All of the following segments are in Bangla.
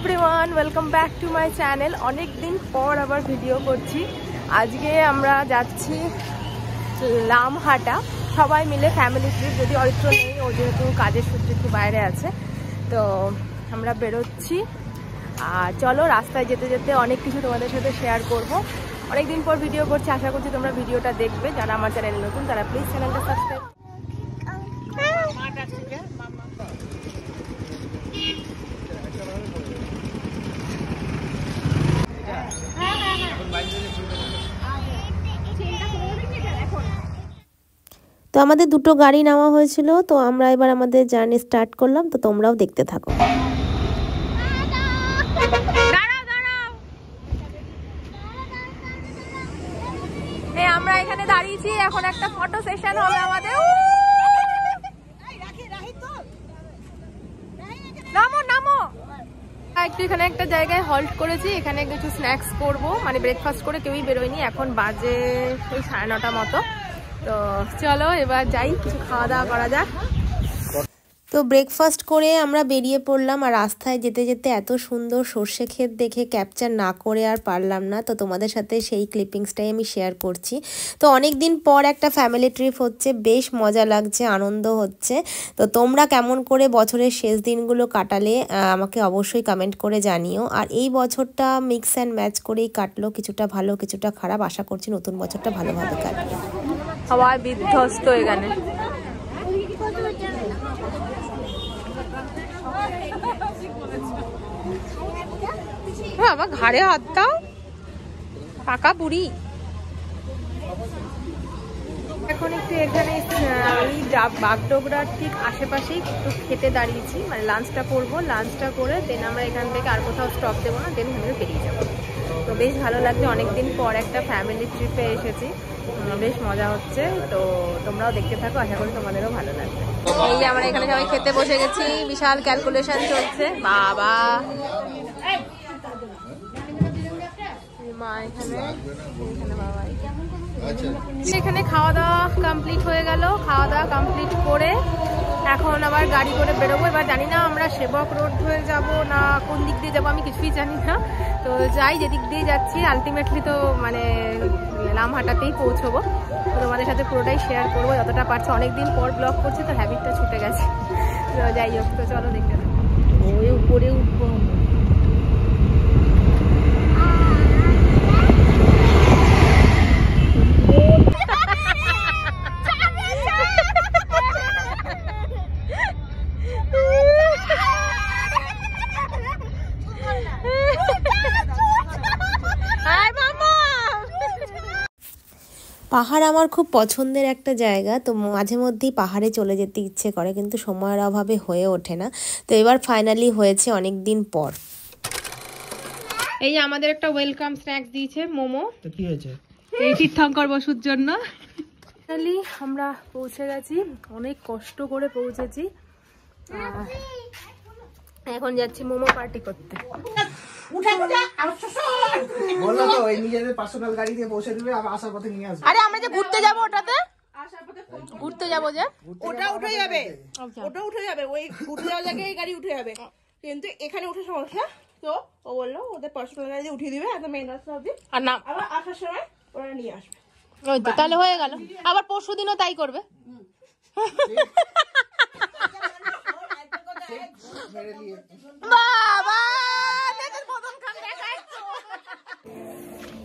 Everyone, welcome back to my channel. অনেক দিন পর আবার ভিডিও করছি। আজকে আমরা যাচ্ছি লামহাটা, সবাই মিলে ফ্যামিলি ট্রিপ। যদি অরিত্র নেই, ও যেহেতু কাজের সূত্রে একটু বাইরে আছে, তো আমরা বেরোচ্ছি। আর চলো, রাস্তায় যেতে যেতে অনেক কিছু তোমাদের সাথে শেয়ার করব। অনেকদিন পর ভিডিও করছি, আশা করছি তোমরা ভিডিওটা দেখবে। যারা আমার চ্যানেল নতুন তারা প্লিজ চ্যানেলটা সাবস্ক্রাইব। তো আমাদের দুটো গাড়ি নেওয়া হয়েছিল, তো আমরা এবার আমাদের জার্নি স্টার্ট করলাম। তো তোমরাও দেখতে থাকো। আমরা এখানে দাঁড়িয়েছি, এখন একটা ফটো সেশন হবে আমাদের। নামো নামো। একটু এখানে একটা জায়গায় হল্ট করেছি, এখানে কিছু স্ন্যাক্স করবো, মানে ব্রেকফাস্ট করে কেউই বেরোয়নি। এখন বাজে ওই 9:30 মতো। তো চলো এবার যাই, কিছু খাওয়া দাওয়া করা যাক। তো ব্রেকফাস্ট করে আমরা বেরিয়ে পড়লাম। আর রাস্তায় যেতে যেতে এত সুন্দর সর্ষে ক্ষেত দেখে ক্যাপচার না করে আর পারলাম না। তো তোমাদের সাথে সেই ক্লিপিংসটাই আমি শেয়ার করছি। তো অনেক দিন পর একটা ফ্যামিলি ট্রিপ হচ্ছে, বেশ মজা লাগছে, আনন্দ হচ্ছে। তো তোমরা কেমন করে বছরের শেষ দিনগুলো কাটালে আমাকে অবশ্যই কমেন্ট করে জানিও। আর এই বছরটা মিক্স অ্যান্ড ম্যাচ করেই কাটলো, কিছুটা ভালো কিছুটা খারাপ। আশা করছি নতুন বছরটা ভালোভাবে কাটবে। সবাই বিধ্বস্ত এখানে। বাবা ঘাড়ে হাত দাও, পাকা বুড়ি। এখন একটু এখানে এই বাগডোগরার ঠিক আশেপাশেই একটু খেতে দাঁড়িয়েছি, মানে লাঞ্চটা করবো। লাঞ্চটা করে দেন আমরা এখান থেকে আর কোথাও স্টপ দেবো না, দেন আমরা বেরিয়ে যাবো। তো বেশ ভালো লাগছে, অনেকদিন পর একটা ফ্যামিলি ট্রিপে এসেছি, বেশ মজা হচ্ছে। তো তোমরাও দেখতে থাকো, আশা করি তোমাদেরও ভালো লাগবে। এই যে আমরা এখানে সবাই খেতে বসে গেছি, বিশাল ক্যালকুলেশন চলছে। বাবা মা এখানে, এখানে খাওয়া দাওয়া কমপ্লিট হয়ে গেল। খাওয়া দাওয়া কমপ্লিট করে এখন আবার গাড়ি করে বেরোবো। এবার জানি না আমরা সেবক রোড হয়ে যাব না কোন দিক দিয়ে যাবো, আমি কিছুই জানি না। তো যাই, যেদিক দিয়ে যাচ্ছি আলটিমেটলি তো মানে লামহাটাতেই পৌঁছবো। তো তোমাদের সাথে পুরোটাই শেয়ার করবো যতটা পারছি। অনেকদিন পর ব্লগ করছি, তো হ্যাবিটটা ছুটে গেছে। তো যাই হোক, তো চলো দেখতে থাকো। ওই উপরে উঠবো। পাহাড় আমার খুব পছন্দের একটা জায়গা। তো মাঝে মধ্যেই পাহাড়ে চলে যেতে ইচ্ছে করে, কিন্তু সময়ের অভাবে হয়ে ওঠে না। তো এবার ফাইনালি হয়েছে অনেক দিন পর। এই যে আমাদের একটা ওয়েলকাম স্ন্যাক্স দিয়েছে, মোমো। তো কি হয়েছে, এই তীর্থঙ্কর বসুর জন্য। ফাইনালি আমরা পৌঁছে গেছি, অনেক কষ্ট করে পৌঁছেছি। এখন যাচ্ছি মোমো পার্টি করতে। আরে আমরা যে ঘুরতে যাবো, ওটাতে ঘুরতে যাবো, যে ওটা উঠে যাবে, ওটা উঠে যাবে, ওই ঘুরতে যাওয়ার জায়গায় এই গাড়ি উঠে যাবে, কিন্তু এখানে উঠে সমস্যা। তো ও বললো ওদের পার্সোনাল গাড়ি উঠিয়ে দিবে একদম মেইন রাস্তা অব্দি, আর না আবার আসার সময় ওরা নিয়ে আসবে। ওই তো তাহলে হয়ে গেল। আবার পরশু দিনও তাই করবে।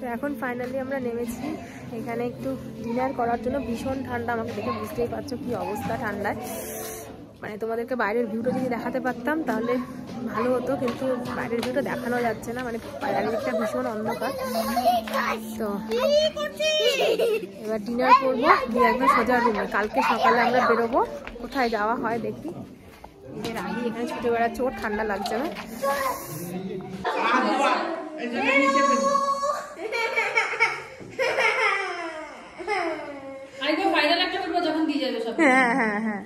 তো এখন ফাইনালি আমরা নেমেছি এখানে একটু ডিনার করার জন্য। ভীষণ ঠান্ডা, আমাকে দেখে বুঝতেই পারছো কি অবস্থা ঠান্ডায়। মানে তোমাদেরকে বাইরের ভিউটা যদি দেখাতে পারতাম তাহলে ভালো হতো, কিন্তু বাইরের ভিউটা দেখানো যাচ্ছে না, মানে চারিদিকটা ভীষণ অন্ধকার। তো এবার ডিনার করবো, দিয়ে একদম সোজা রুমে। কালকে সকালে আমরা বেরোবো, কোথায় যাওয়া হয় দেখি। এর আগে এখানে ছুটে বেড়াচ্ছে, ওর ঠান্ডা লাগছে না। হ্যাঁ হ্যাঁ হ্যাঁ,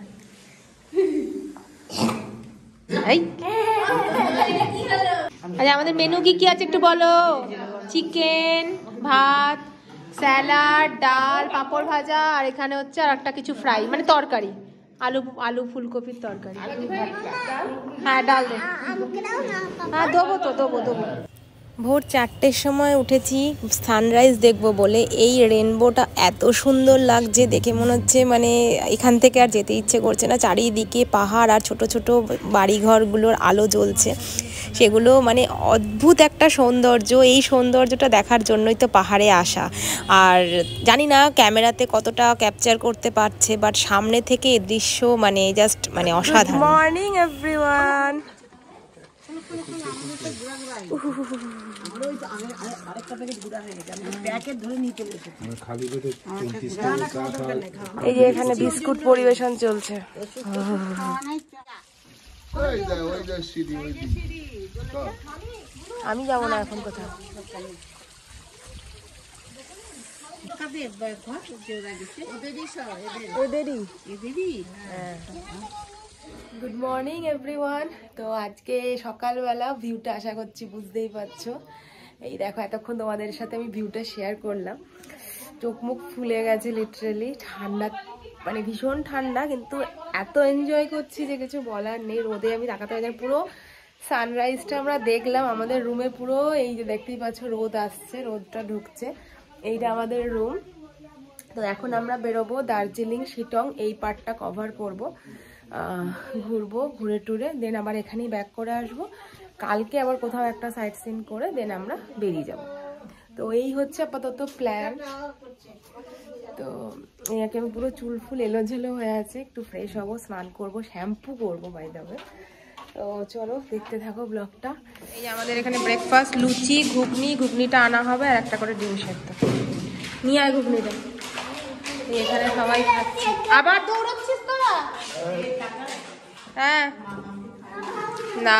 আচ্ছা আমাদের মেনু কি কি আছে একটু বলো। চিকেন, ভাত, স্যালাড, ডাল, পাঁপড় ভাজা, আর এখানে হচ্ছে আর একটা কিছু ফ্রাই, মানে তরকারি। আলু আলু ফুলকপির তরকারি। হ্যাঁ ডাল দে। হ্যাঁ দেবো তো, দেবো। ভোর 4টের সময় উঠেছি সানরাইজ দেখব বলে। এই রেনবোটা এত সুন্দর লাগছে দেখে, মনে হচ্ছে মানে এখান থেকে আর যেতে ইচ্ছে করছে না। চারিদিকে পাহাড় আর ছোট ছোট বাড়িঘরগুলোর আলো জ্বলছে, সেগুলো মানে অদ্ভুত একটা সৌন্দর্য। এই সৌন্দর্যটা দেখার জন্যই তো পাহাড়ে আসা। আর জানি না ক্যামেরাতে কতটা ক্যাপচার করতে পারছে, বাট সামনে থেকে এই দৃশ্য মানে জাস্ট মানে অসাধারণ। Good morning everyone. এই যে এখানে বিস্কুট পরিবেশন চলছে। আমি যাবো না এখন কোথাও। Good morning everyone. তো আজকে সকালবেলা ভিউটা আশা করছি বুঝতেই পারছো। এই দেখো এতক্ষণ তোমাদের সাথে আমি ভিউটা শেয়ার করলাম, চোখ মুখ ফুলে গেছে লিটারালি। ঠান্ডা মানে ভীষণ ঠান্ডা, কিন্তু এত এনজয় করছি যে কিছু বলার নেই। রোদে আমি তাকাতে পারি না। পুরো সানরাইজটা আমরা দেখলাম আমাদের রুমে। পুরো এই যে দেখতেই পাচ্ছ রোদ আসছে, রোদটা ঢুকছে। এইটা আমাদের রুম। তো এখন আমরা বেরোবো দার্জিলিং, শিটং এই পার্টটা কভার করব, ঘুরবো, ঘুরে টুরে দেন আবার এখানেই ব্যাক করে আসবো। কালকে আবার কোথাও একটা সাইট সিন করে দেন আমরা বেরিয়ে যাব। তো এই হচ্ছে আপাতত প্ল্যান। তো এনাকে আমি পুরো চুল ফুল এলোঝেলো হয়ে আছে, একটু ফ্রেশ হবো, স্নান করব, শ্যাম্পু করবো বাই দ্য ওয়ে। তো চলো দেখতে থাকো ব্লগটা। এই আমাদের এখানে ব্রেকফাস্ট, লুচি, ঘুগনিটা আনা হবে আর একটা করে ডিম সেদ্ধ। নিয়ে আয় ঘুগনিটা। এখানে সবাই খাচ্ছে। আবার দৌড়াচ্ছিস তোরা? হ্যাঁ না,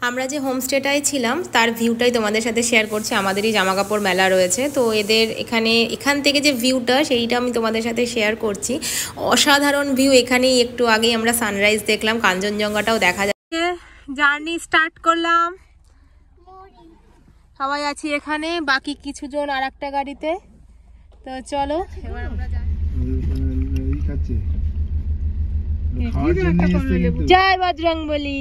আমরা যে হোমস্টেটায় ছিলাম তার ভিউটাই তোমাদের সাথে শেয়ার করছি। আমাদেরই জামা কাপড় মেলা রয়েছে, তো এদের এখান থেকে যে ভিউটা সেইটা আমি তোমাদের সাথে শেয়ার করছি। অসাধারণ ভিউ। এখানেই একটু আগেই আমরা সানরাইজ দেখলাম, কাঞ্চনজঙ্ঘাটাও দেখা যাচ্ছে। জার্নি স্টার্ট করলাম, সবাই আছি এখানে, বাকি কিছুজন আর একটা গাড়িতে। তো চলো এবার আমরা জয় বজরংবলী।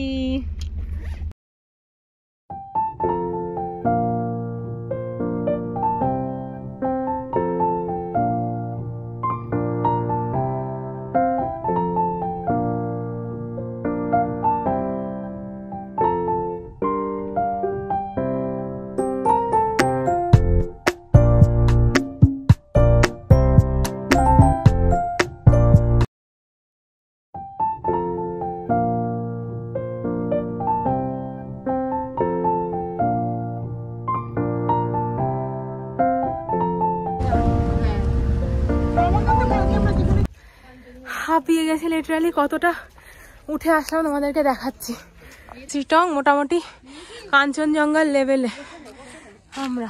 হাঁপিয়ে গেছে লিটারালি। কতটা উঠে আসলাম তোমাদেরকে দেখাচ্ছি। চিটং মোটামুটি কাঞ্চনজঙ্ঘার লেভেলে আমরা,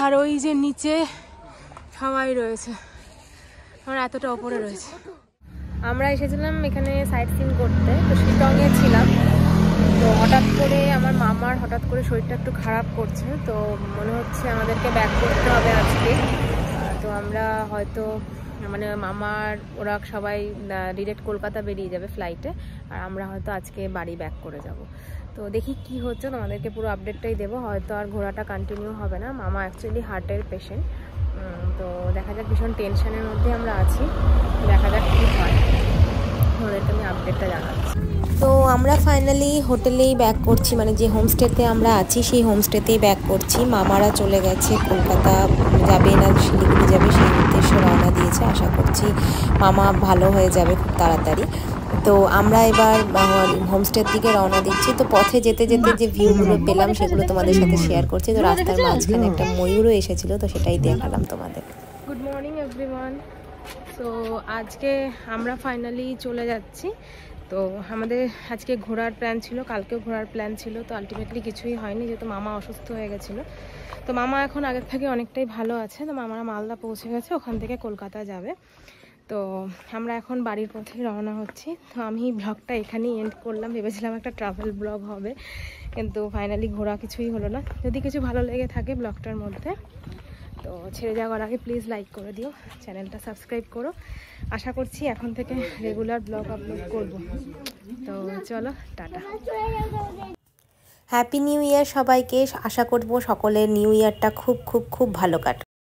আর ওই যে নিচে সবাই রয়েছে, আমরা এতটা ওপরে রয়েছে। আমরা এসেছিলাম এখানে সাইট সিন করতে, তো শিটংয়ে ছিলাম। তো হঠাৎ করে আমার মামার হঠাৎ করে শরীরটা একটু খারাপ করছে, তো মনে হচ্ছে আমাদেরকে ব্যাক করতে হবে আজকে। তো আমরা হয়তো মানে মামার ওরা সবাই ডিরেক্ট কলকাতা বেরিয়ে যাবে ফ্লাইটে, আর আমরা হয়তো আজকে বাড়ি ব্যাক করে যাব। তো দেখি কি হচ্ছে, তোমাদেরকে পুরো আপডেটটাই দেবো। হয়তো আর ঘোরাটা কন্টিনিউ হবে না। মামা অ্যাকচুয়ালি হার্টের পেশেন্ট, তো দেখা যাক, ভীষণ টেনশনের মধ্যে আমরা আছি। দেখা যাক কী হয়, ওদেরকে আমি আপডেটটা জানাচ্ছি। তো আমরা ফাইনালি হোটেলেই ব্যাক করছি, মানে যে হোমস্টেতে আমরা আছি সেই হোমস্টেতেই ব্যাক করছি। মামারা চলে গেছে, কলকাতা যাবে না শিলিগুড়ি যাবে সেই উদ্দেশ্যে রওনা দিয়েছে। আশা করছি মামা ভালো হয়ে যাবে খুব তাড়াতাড়ি। তো আমরা এবার হোমস্টের দিকে রওনা দিচ্ছি। তো পথে যেতে যেতে যে ভিউগুলো পেলাম সেগুলো তোমাদের সাথে শেয়ার করছি। তো রাস্তার মাঝখানে একটা ময়ূরও এসেছিলো, তো সেটাই দেখালাম তোমাদের। Good morning everyone. তো আজকে আমরা ফাইনালি চলে যাচ্ছি। তো আমাদের আজকে ঘোরার প্ল্যান ছিল, কালকেও ঘোরার প্ল্যান ছিল, তো আলটিমেটলি কিছুই হয়নি যেহেতু মামা অসুস্থ হয়ে গেছিলো। তো মামা এখন আগের থেকে অনেকটাই ভালো আছে। তো মামারা মালদা পৌঁছে গেছে, ওখান থেকে কলকাতা যাবে। তো আমরা এখন বাড়ির পথে রওনা হচ্ছি। তো আমি ব্লগটা এখানেই এন্ড করলাম। ভেবেছিলাম একটা ট্রাভেল ব্লগ হবে, কিন্তু ফাইনালি ঘোরা কিছুই হলো না। যদি কিছু ভালো লেগে থাকে ব্লগটার মধ্যে তো ছেড়ে যাওয়ার আগে প্লিজ লাইক করে দিও, চ্যানেলটা সাবস্ক্রাইব করো। আশা করছি এখন থেকে রেগুলার ব্লগ আপলোড করব। তো চলো, টাটা। হ্যাপি নিউ ইয়ার সবাইকে। আশা করব সকলের নিউ ইয়ারটা খুব খুব খুব ভালো কাটে।